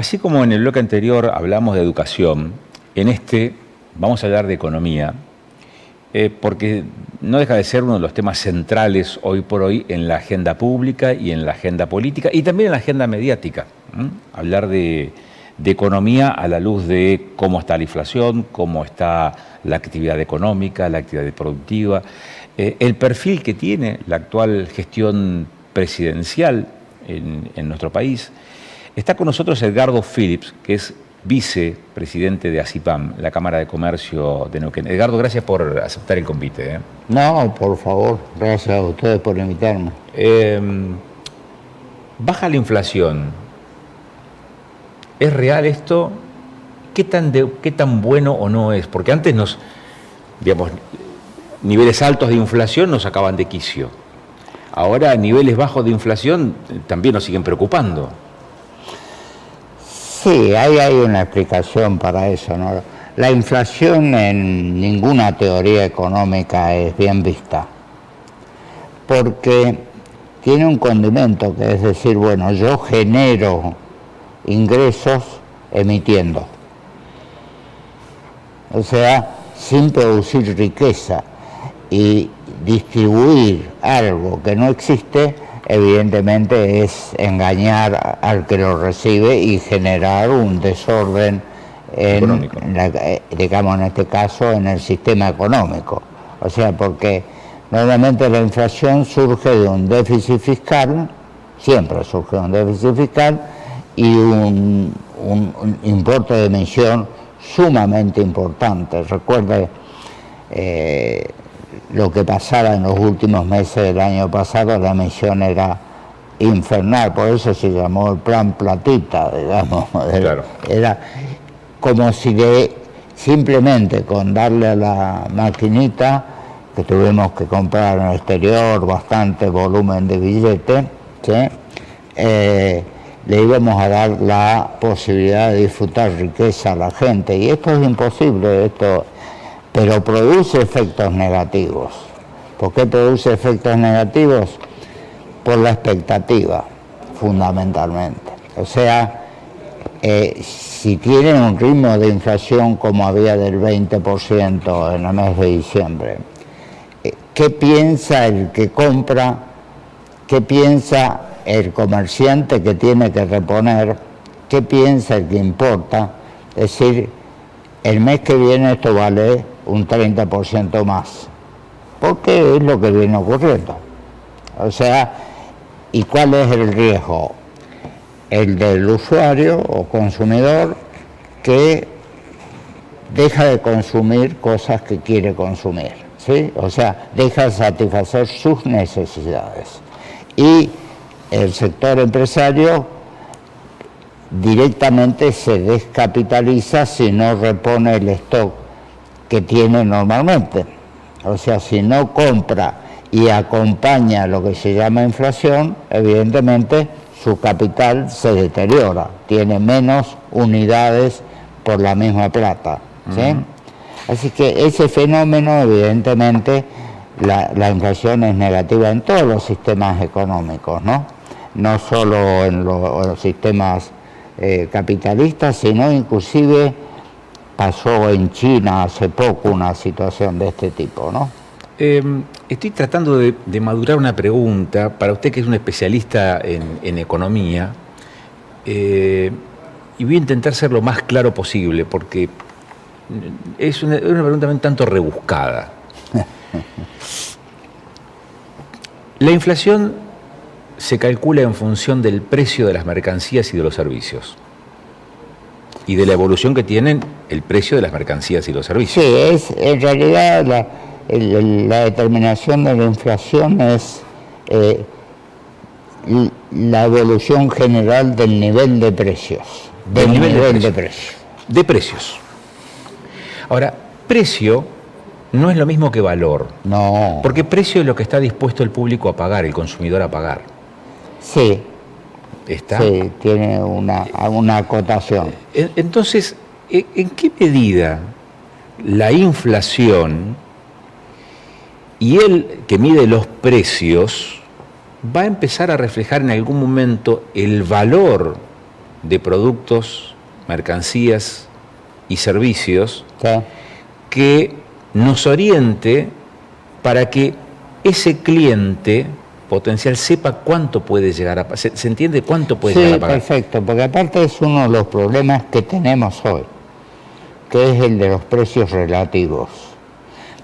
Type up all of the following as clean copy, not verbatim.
Así como en el bloque anterior hablamos de educación, en este vamos a hablar de economía, porque no deja de ser uno de los temas centrales hoy por hoy en la agenda pública y en la agenda política y también en la agenda mediática. Hablar de economía a la luz de cómo está la inflación, cómo está la actividad económica, la actividad productiva, el perfil que tiene la actual gestión presidencial en nuestro país. Está con nosotros Edgardo Phillips, que es vicepresidente de ACIPAM, la Cámara de Comercio de Neuquén. Edgardo, gracias por aceptar el convite. No, por favor, gracias a ustedes por invitarme. Baja la inflación. ¿Es real esto? ¿Qué tan bueno o no es? Porque antes niveles altos de inflación nos sacaban de quicio. Ahora niveles bajos de inflación también nos siguen preocupando. Sí, hay una explicación para eso, ¿no? La inflación en ninguna teoría económica es bien vista, porque tiene un condimento, que es decir, bueno, yo genero ingresos emitiendo, o sea, sin producir riqueza, y distribuir algo que no existe evidentemente es engañar al que lo recibe y generar un desorden digamos en este caso en el sistema económico. O sea, porque normalmente la inflación surge de un déficit fiscal, siempre surge de un déficit fiscal y un importe de emisión sumamente importante. Recuerde lo que pasaba en los últimos meses del año pasado, la emisión era infernal, por eso se llamó el plan platita, digamos. Claro. Era como si simplemente con darle a la maquinita, que tuvimos que comprar en el exterior bastante volumen de billetes, ¿sí? Le íbamos a dar la posibilidad de disfrutar riqueza a la gente, y esto es imposible, pero produce efectos negativos. ¿Por qué produce efectos negativos? Por la expectativa, fundamentalmente. O sea, si tienen un ritmo de inflación como había del 20% en el mes de diciembre, ¿qué piensa el que compra? ¿Qué piensa el comerciante que tiene que reponer? ¿Qué piensa el que importa? Es decir, el mes que viene esto vale un 30% más, porque es lo que viene ocurriendo. O sea, ¿y cuál es el riesgo? El del usuario o consumidor que deja de consumir cosas que quiere consumir, ¿sí? O sea, deja de satisfacer sus necesidades. Y el sector empresario directamente se descapitaliza si no repone el stock que tiene normalmente. O sea, si no compra y acompaña lo que se llama inflación, evidentemente su capital se deteriora, tiene menos unidades por la misma plata, ¿sí? Así que ese fenómeno, evidentemente, la inflación es negativa en todos los sistemas económicos, ¿no? No solo en los sistemas capitalistas, sino inclusive pasó en China hace poco una situación de este tipo, ¿no? Estoy tratando de madurar una pregunta para usted, que es un especialista en economía, y voy a intentar ser lo más claro posible, porque es una pregunta un tanto rebuscada. La inflación se calcula en función del precio de las mercancías y de los servicios, y de la evolución que tienen el precio de las mercancías y los servicios. Sí, en realidad la determinación de la inflación es la evolución general del nivel de precios. Del nivel de precios. De precios. Ahora, precio no es lo mismo que valor. No. Porque precio es lo que está dispuesto el público a pagar, el consumidor a pagar. Sí. ¿Está? Sí, tiene una acotación. Entonces, ¿en qué medida la inflación y el que mide los precios va a empezar a reflejar en algún momento el valor de productos, mercancías y servicios Sí. que nos oriente para que ese cliente potencial sepa cuánto puede llegar a pagar. ¿Se entiende cuánto puede llegar a pagar? Perfecto, porque aparte es uno de los problemas que tenemos hoy, que es el de los precios relativos.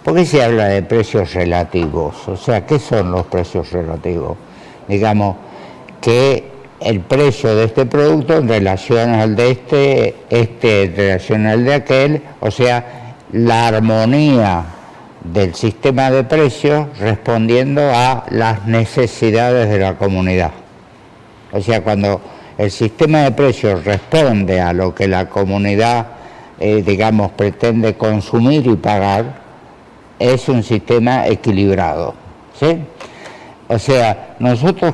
¿Por qué se habla de precios relativos? O sea, ¿qué son los precios relativos? Digamos que el precio de este producto en relación al de este en relación al de aquel, o sea, la armonía del sistema de precios respondiendo a las necesidades de la comunidad. O sea, cuando el sistema de precios responde a lo que la comunidad, digamos, pretende consumir y pagar, es un sistema equilibrado, ¿sí? O sea, nosotros,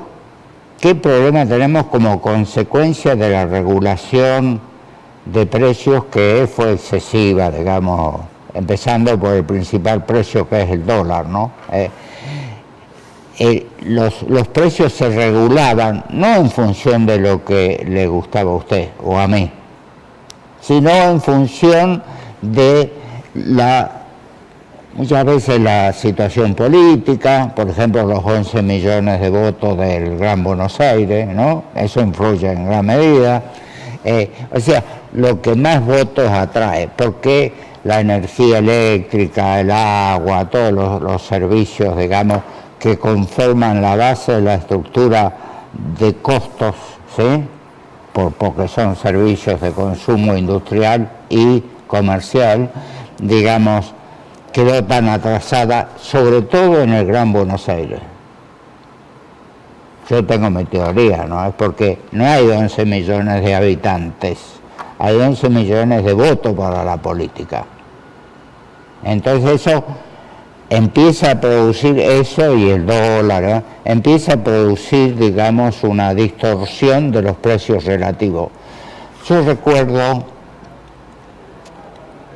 ¿qué problema tenemos como consecuencia de la regulación de precios que fue excesiva, digamos, empezando por el principal precio que es el dólar, ¿no? Los precios se regulaban no en función de lo que le gustaba a usted o a mí, sino en función de muchas veces la situación política, por ejemplo los 11 millones de votos del Gran Buenos Aires, ¿no? Eso influye en gran medida. O sea, lo que más votos atrae, porque la energía eléctrica, el agua, todos los servicios, digamos, que conforman la base de la estructura de costos, ¿sí? Porque son servicios de consumo industrial y comercial, digamos, quedó tan atrasada, sobre todo en el Gran Buenos Aires. Yo tengo mi teoría, ¿no? Es porque no hay 11 millones de habitantes, hay 11 millones de votos para la política. Entonces eso empieza a producir eso y el dólar, ¿eh? Empieza a producir, digamos, una distorsión de los precios relativos. Yo recuerdo,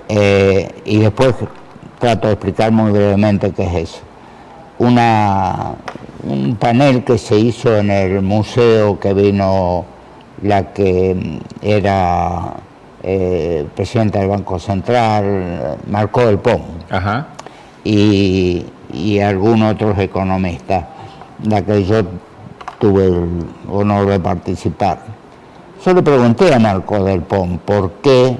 y después trato de explicar muy brevemente qué es eso, un panel que se hizo en el museo que vino la que era presidenta del Banco Central, Marcó del Pom. Ajá. Y algunos otros economistas, la que yo tuve el honor de participar. Yo le pregunté a Marco del Pom por qué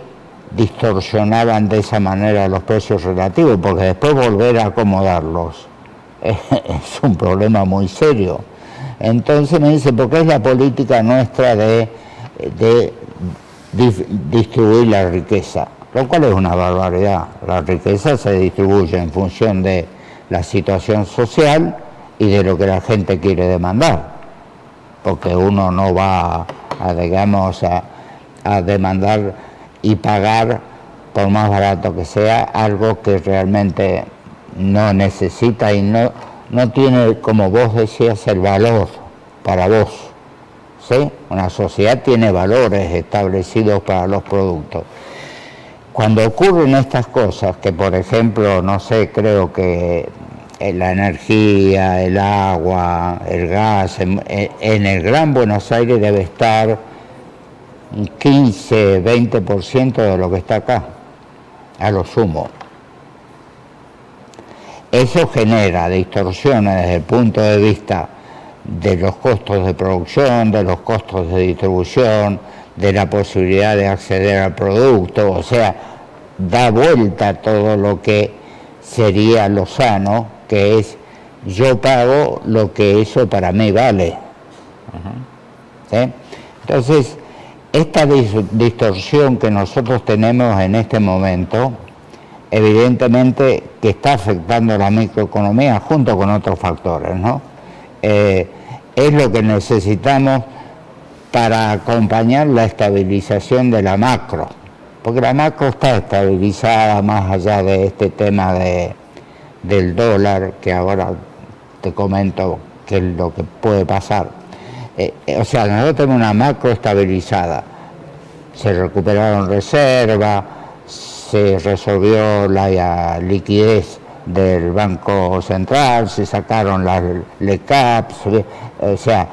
distorsionaban de esa manera los precios relativos, porque después volver a acomodarlos es un problema muy serio. Entonces me dice, porque es la política nuestra de distribuir la riqueza, lo cual es una barbaridad. La riqueza se distribuye en función de la situación social y de lo que la gente quiere demandar, porque uno no va digamos, a demandar y pagar, por más barato que sea, algo que realmente no necesita y no tiene, como vos decías, el valor para vos, ¿sí? Una sociedad tiene valores establecidos para los productos. Cuando ocurren estas cosas, que por ejemplo, no sé, creo que la energía, el agua, el gas, en el Gran Buenos Aires debe estar un 15, 20% de lo que está acá, a lo sumo. Eso genera distorsiones desde el punto de vista de los costos de producción, de los costos de distribución, de la posibilidad de acceder al producto, o sea, da vuelta todo lo que sería lo sano, que es yo pago lo que eso para mí vale. ¿Sí? Entonces, esta distorsión que nosotros tenemos en este momento, evidentemente que está afectando la microeconomía junto con otros factores, ¿no? Es lo que necesitamos para acompañar la estabilización de la macro, porque la macro está estabilizada más allá de este tema del dólar, que ahora te comento qué es lo que puede pasar. O sea, nosotros tenemos una macro estabilizada, se recuperaron reservas, se resolvió la liquidez del Banco Central, se sacaron las LECAPs, o sea,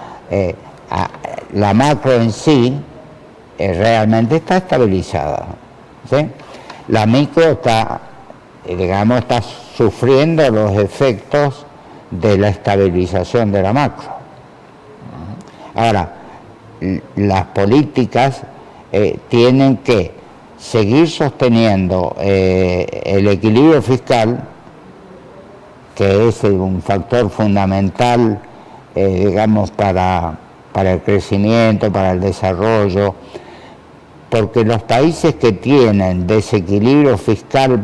la macro en sí realmente está estabilizada, ¿sí? La micro está, digamos, está sufriendo los efectos de la estabilización de la macro. Ahora, las políticas tienen que seguir sosteniendo el equilibrio fiscal, que es un factor fundamental, digamos, para el crecimiento, para el desarrollo, porque los países que tienen desequilibrio fiscal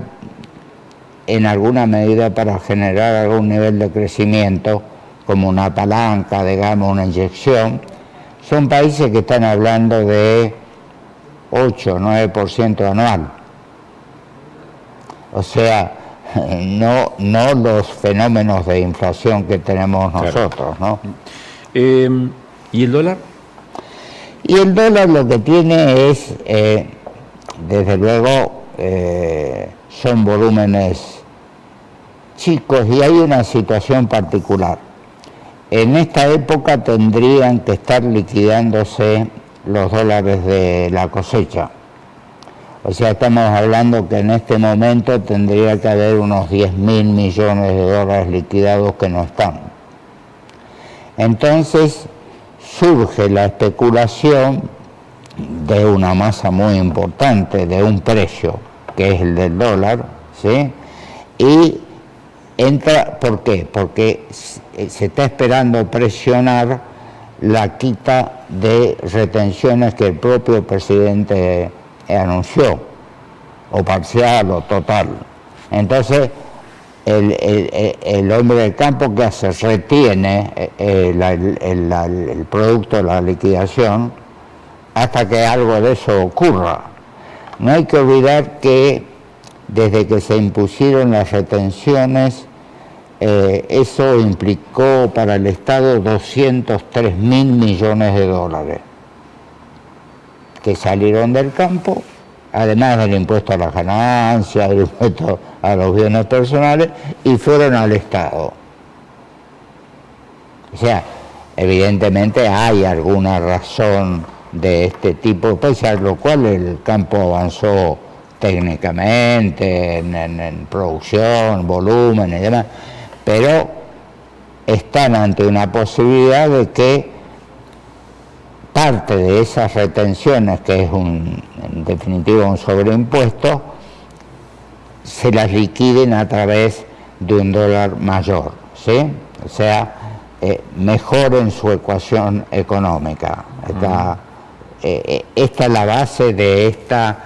en alguna medida para generar algún nivel de crecimiento, como una palanca, digamos, una inyección, son países que están hablando de 8 o 9% anual. O sea, no los fenómenos de inflación que tenemos nosotros, ¿no? ¿Y el dólar? Y el dólar lo que tiene es, desde luego, son volúmenes chicos y hay una situación particular. En esta época tendrían que estar liquidándose los dólares de la cosecha. O sea, estamos hablando que en este momento tendría que haber unos 10.000 millones de dólares liquidados que no están. Entonces surge la especulación de una masa muy importante, de un precio, que es el del dólar, ¿sí? Y entra, ¿por qué? Porque se está esperando presionar la quita de retenciones que el propio presidente anunció, o parcial o total. Entonces, el hombre del campo, ¿qué hace? Retiene el producto de la liquidación hasta que algo de eso ocurra. No hay que olvidar que desde que se impusieron las retenciones, eso implicó para el Estado 203.000 millones de dólares que salieron del campo, además del impuesto a las ganancias, del impuesto a los bienes personales, y fueron al Estado. O sea, evidentemente hay alguna razón de este tipo, pese a lo cual el campo avanzó técnicamente, en producción, volumen y demás, pero están ante una posibilidad de que parte de esas retenciones, que es en definitiva un sobreimpuesto, se las liquiden a través de un dólar mayor, ¿sí? O sea, mejoren su ecuación económica. Esta es la base de esta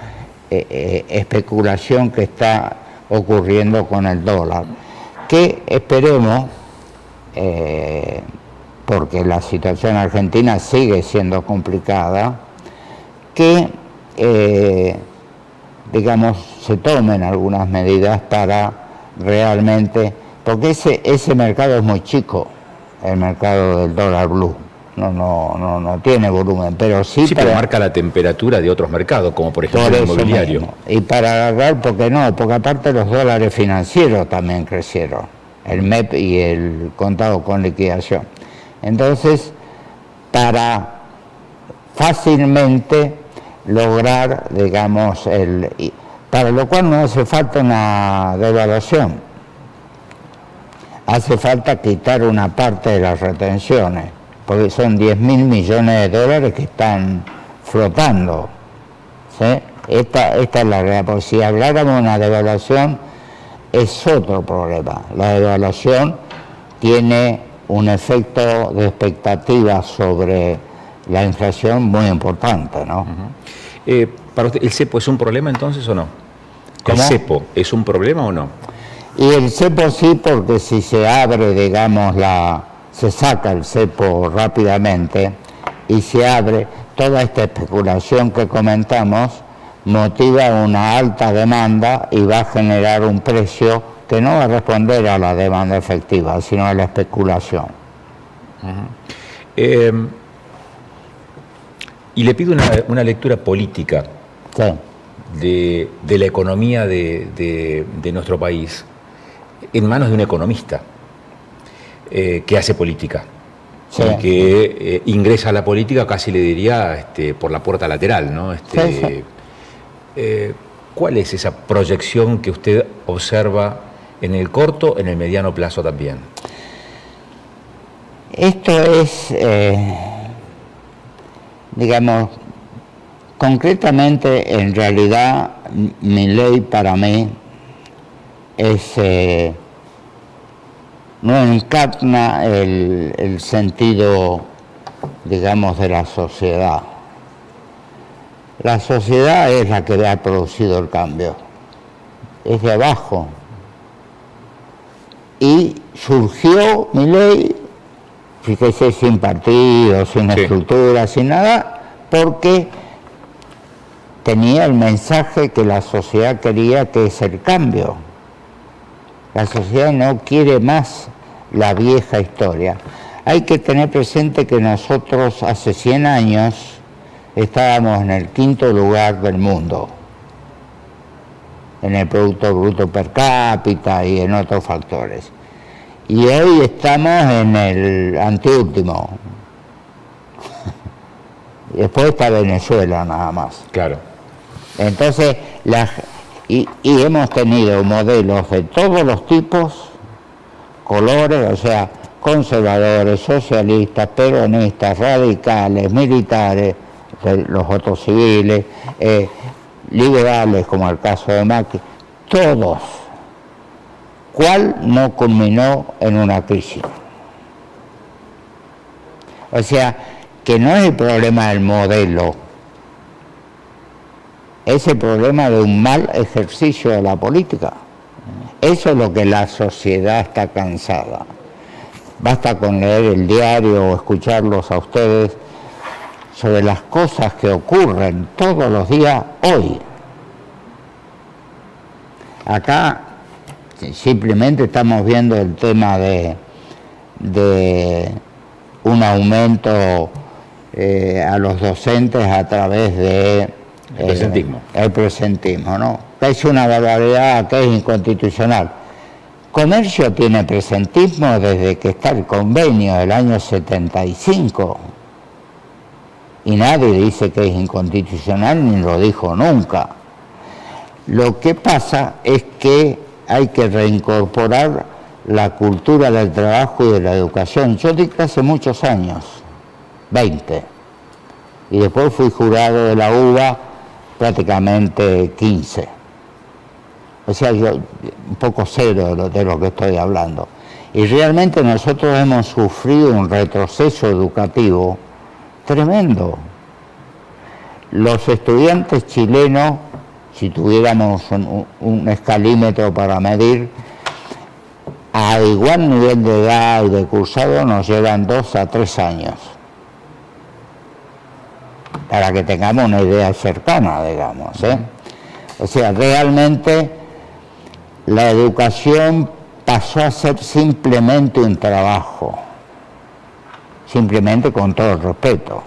especulación que está ocurriendo con el dólar, que esperemos, porque la situación argentina sigue siendo complicada, que digamos, se tomen algunas medidas para realmente, porque ese mercado es muy chico, el mercado del dólar blue. No tiene volumen, pero sí pero marca la temperatura de otros mercados, como por ejemplo el inmobiliario. Mismo. Y para agarrar, porque aparte los dólares financieros también crecieron, el MEP y el contado con liquidación. Entonces, para fácilmente lograr, digamos, para lo cual no hace falta una devaluación, hace falta quitar una parte de las retenciones, porque son 10.000 millones de dólares que están flotando, ¿sí? Esta es la realidad, porque si habláramos de una devaluación es otro problema. La devaluación tiene un efecto de expectativa sobre la inflación muy importante, ¿no? ¿Para usted el cepo es un problema entonces o no? ¿Cómo? ¿El cepo es un problema o no? Y el cepo sí, porque si se abre, digamos, se saca el cepo rápidamente y se abre, toda esta especulación que comentamos motiva una alta demanda y va a generar un precio que no va a responder a la demanda efectiva, sino a la especulación. Y le pido una lectura política de la economía de nuestro país en manos de un economista que hace política. Sí. y que ingresa a la política, casi le diría, por la puerta lateral, ¿no? Sí, sí. ¿Cuál es esa proyección que usted observa en el corto, en el mediano plazo también? Esto es, digamos, concretamente, en realidad, Milei para mí es, no encarna el sentido, digamos, de la sociedad. La sociedad es la que ha producido el cambio, es de abajo. Y surgió Milei, fíjese, sin partido, sin estructura, sin nada, porque tenía el mensaje que la sociedad quería, que es el cambio. La sociedad no quiere más la vieja historia. Hay que tener presente que nosotros hace 100 años estábamos en el 5º lugar del mundo, en el Producto Bruto Per Cápita y en otros factores. Y hoy estamos en el anteúltimo. Después está Venezuela nada más. Claro. Entonces, y hemos tenido modelos de todos los tipos, colores, o sea, conservadores, socialistas, peronistas, radicales, militares, los otros civiles, liberales, como el caso de Macri, todos. ¿Cuál no culminó en una crisis? O sea, que no es el problema del modelo, es el problema de un mal ejercicio de la política. Eso es lo que la sociedad está cansada. Basta con leer el diario o escucharlos a ustedes sobre las cosas que ocurren todos los días hoy. Acá simplemente estamos viendo el tema de un aumento a los docentes a través de el presentismo, ¿no? Que es una barbaridad, que es inconstitucional. Comercio tiene presentismo desde que está el convenio del año 75 y nadie dice que es inconstitucional ni lo dijo nunca. Lo que pasa es que hay que reincorporar la cultura del trabajo y de la educación. Yo di clase muchos años, 20, y después fui jurado de la UBA prácticamente 15. O sea, yo un poco cero de lo que estoy hablando. Y realmente nosotros hemos sufrido un retroceso educativo tremendo. Los estudiantes chilenos, si tuviéramos un escalímetro para medir, a igual nivel de edad y de cursado nos llevan 2 a 3 años. Para que tengamos una idea cercana, digamos, ¿eh? O sea, realmente la educación pasó a ser simplemente un trabajo, simplemente, con todo el respeto.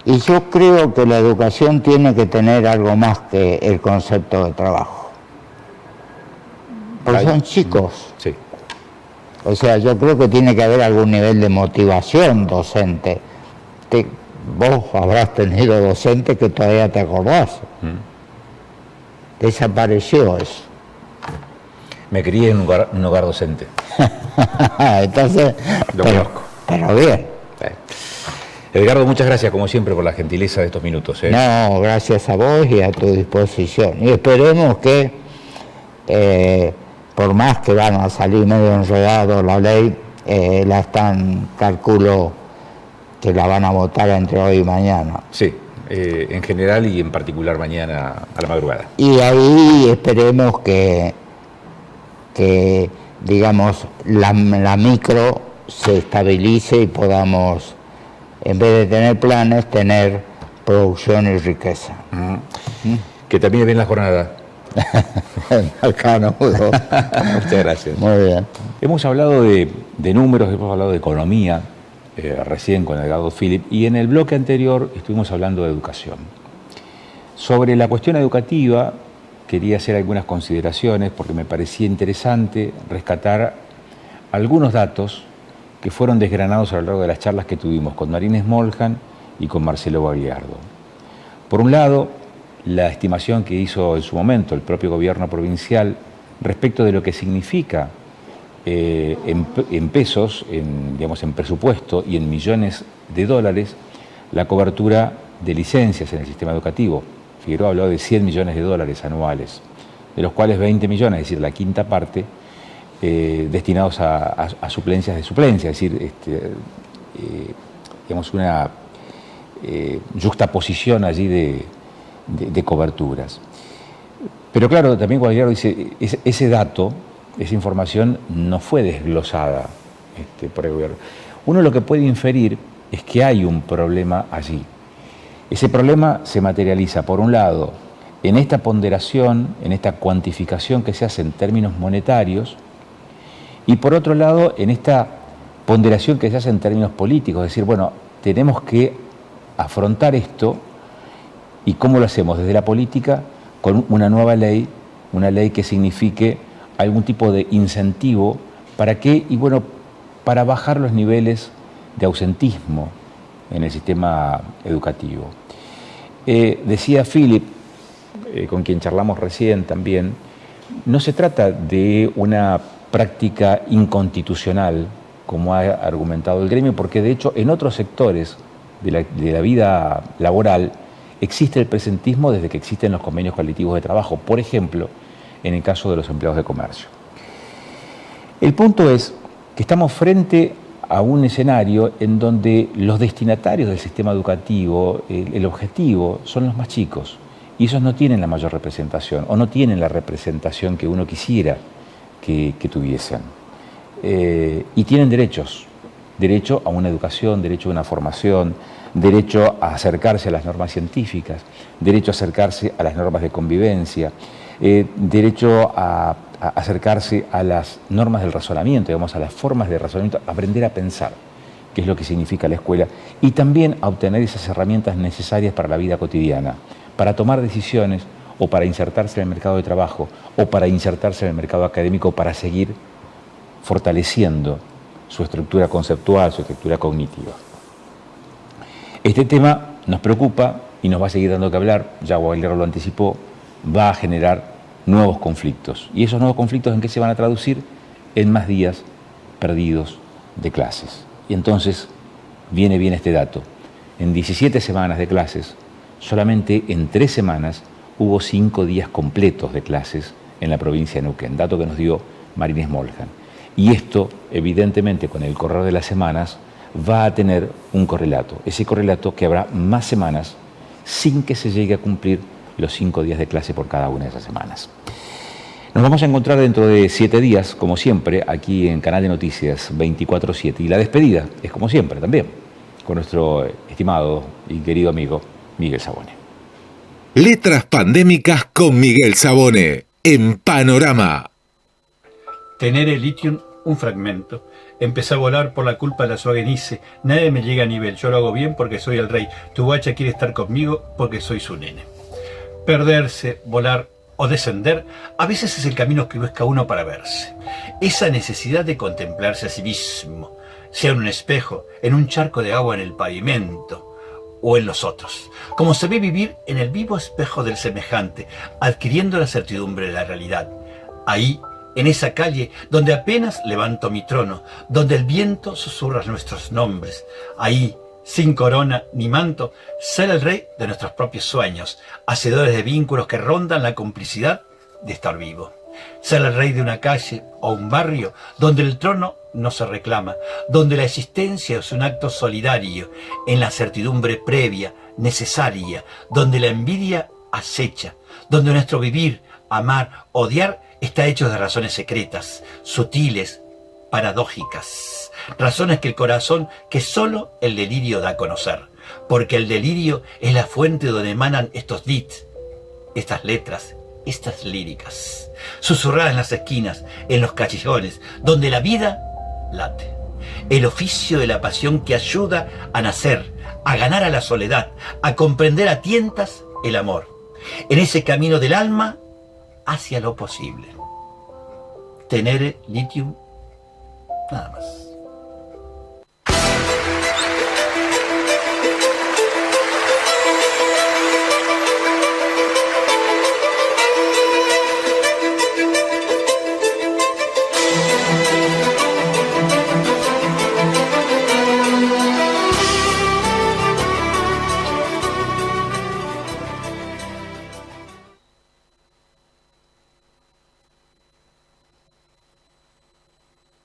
Y yo creo que la educación tiene que tener algo más que el concepto de trabajo. Porque son chicos. Sí. O sea, yo creo que tiene que haber algún nivel de motivación docente. Vos habrás tenido docentes que todavía te acordás. Desapareció eso. Me crié en un hogar docente. Entonces, lo conozco. Pero bien. Edgardo, muchas gracias como siempre por la gentileza de estos minutos. No, gracias a vos y a tu disposición. Y esperemos que, por más que van a salir medio enredado la ley, calculo que la van a votar entre hoy y mañana. Sí, en general y en particular mañana a la madrugada. Y ahí esperemos que digamos, la micro se estabilice y podamos, en vez de tener planes, tener producción y riqueza. Que termine bien la jornada. Acá no puedo. Muchas gracias. Muy bien. Hemos hablado de números, hemos hablado de economía, recién con Edgardo Philip, y en el bloque anterior estuvimos hablando de educación. Sobre la cuestión educativa, quería hacer algunas consideraciones porque me parecía interesante rescatar algunos datos que fueron desgranados a lo largo de las charlas que tuvimos con Marín Smoljan y con Marcelo Gagliardo. Por un lado, la estimación que hizo en su momento el propio gobierno provincial respecto de lo que significa en pesos, en presupuesto y en millones de dólares, la cobertura de licencias en el sistema educativo. Figueroa habló de 100 millones de dólares anuales, de los cuales 20 millones, es decir, la quinta parte, destinados a suplencias de suplencia, es decir, una yuxtaposición allí de coberturas. Pero claro, también Gagliardo dice, ese dato, esa información no fue desglosada por el gobierno. Uno lo que puede inferir es que hay un problema allí. Ese problema se materializa, por un lado, en esta ponderación, en esta cuantificación que se hace en términos monetarios, y por otro lado, en esta ponderación que se hace en términos políticos, es decir, bueno, tenemos que afrontar esto, ¿y cómo lo hacemos? Desde la política, con una nueva ley, una ley que signifique algún tipo de incentivo para qué, y bueno, para bajar los niveles de ausentismo en el sistema educativo. Decía Philip, con quien charlamos recién también, no se trata de una práctica inconstitucional, como ha argumentado el gremio, porque de hecho en otros sectores de la vida laboral existe el presentismo desde que existen los convenios colectivos de trabajo, por ejemplo, en el caso de los empleados de comercio. El punto es que estamos frente a un escenario en donde los destinatarios del sistema educativo, el objetivo, son los más chicos, y esos no tienen la mayor representación, o no tienen la representación que uno quisiera que tuviesen. Y tienen derechos, derecho a una educación, derecho a una formación, derecho a acercarse a las normas científicas, derecho a acercarse a las normas de convivencia, derecho a acercarse a las normas del razonamiento, digamos, a las formas de razonamiento, aprender a pensar, que es lo que significa la escuela, y también a obtener esas herramientas necesarias para la vida cotidiana, para tomar decisiones o para insertarse en el mercado de trabajo o para insertarse en el mercado académico para seguir fortaleciendo su estructura conceptual, su estructura cognitiva. Este tema nos preocupa y nos va a seguir dando que hablar, ya Gagliardo lo anticipó, va a generar nuevos conflictos. ¿Y esos nuevos conflictos en qué se van a traducir? En más días perdidos de clases. Y entonces viene bien este dato. En 17 semanas de clases, solamente en 3 semanas hubo 5 días completos de clases en la provincia de Neuquén, dato que nos dio Marín Smoljan. Y esto, evidentemente, con el correr de las semanas, va a tener un correlato. Ese correlato que habrá más semanas sin que se llegue a cumplir los 5 días de clase por cada una de esas semanas. Nos vamos a encontrar dentro de 7 días, como siempre, aquí en Canal de Noticias 24/7. Y la despedida es como siempre también, con nuestro estimado y querido amigo Miguel Sabone. Letras pandémicas con Miguel Sabone, en Panorama. Tener el litio, un fragmento. Empecé a volar por la culpa de la Suagenice. Nadie me llega a nivel. Yo lo hago bien porque soy el rey. Tu guacha quiere estar conmigo porque soy su nene. Perderse, volar o descender, a veces es el camino que busca uno para verse. Esa necesidad de contemplarse a sí mismo, sea en un espejo, en un charco de agua en el pavimento o en los otros. Como se ve vivir en el vivo espejo del semejante, adquiriendo la certidumbre de la realidad. Ahí, en esa calle donde apenas levanto mi trono, donde el viento susurra nuestros nombres, ahí, sin corona ni manto, ser el rey de nuestros propios sueños, hacedores de vínculos que rondan la complicidad de estar vivo. Ser el rey de una calle o un barrio donde el trono no se reclama, donde la existencia es un acto solidario, en la certidumbre previa, necesaria, donde la envidia acecha, donde nuestro vivir, amar, odiar está hecho de razones secretas, sutiles, paradójicas, razones que el corazón, que solo el delirio da a conocer, porque el delirio es la fuente donde emanan estos dits, estas letras, estas líricas, susurradas en las esquinas, en los cachillones, donde la vida late. El oficio de la pasión que ayuda a nacer, a ganar a la soledad, a comprender a tientas el amor, en ese camino del alma hacia lo posible. Tener litium, nada más.